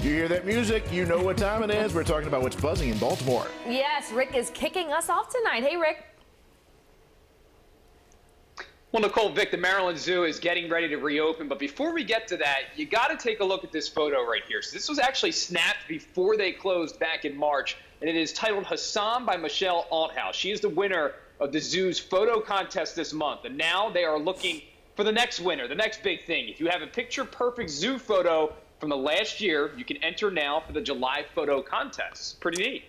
You hear that music, you know what time it is. We're talking about what's buzzing in Baltimore. Yes, Rick is kicking us off tonight. Hey, Rick. Well, Nicole, Vic, the Maryland Zoo is getting ready to reopen. But before we get to that, you got to take a look at this photo right here. So this was actually snapped before they closed back in March, and it is titled Hassan by Michelle Althouse. She is the winner of the zoo's photo contest this month, and now they are looking for the next winner, the next big thing. If you have a picture-perfect zoo photo from the last year, you can enter now for the July photo contest. Pretty neat.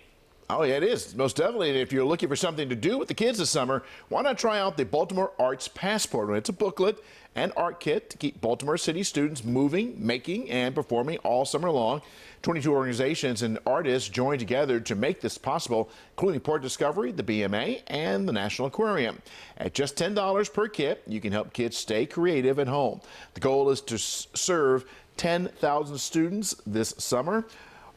Oh, yeah, it is. Most definitely. And if you're looking for something to do with the kids this summer, why not try out the Baltimore Arts Passport? It's a booklet and art kit to keep Baltimore City students moving, making, and performing all summer long. 22 organizations and artists joined together to make this possible, including Port Discovery, the BMA, and the National Aquarium. At just $10 per kit, you can help kids stay creative at home. The goal is to serve 10,000 students this summer.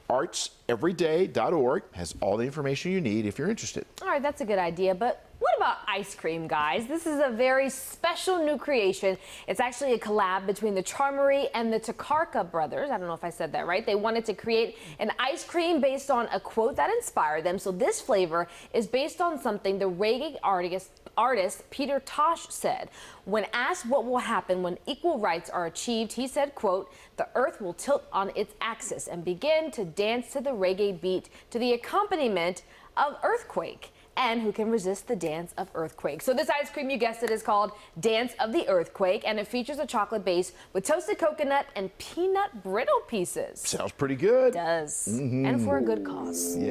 ArtsEveryday.org has all the information you need if you're interested. All right, that's a good idea, but what about ice cream, guys? This is a very special new creation. It's actually a collab between the Charmery and the Takarka brothers. I don't know if I said that right. They wanted to create an ice cream based on a quote that inspired them. So this flavor is based on something the reggae artist Peter Tosh said. When asked what will happen when equal rights are achieved, he said, quote, "The earth will tilt on its axis and begin to dance to the reggae beat to the accompaniment of earthquake. And who can resist the dance of earthquake?" So this ice cream, you guessed it, is called Dance of the Earthquake, and it features a chocolate base with toasted coconut and peanut brittle pieces. Sounds pretty good. It does. And for a good cause. Yeah.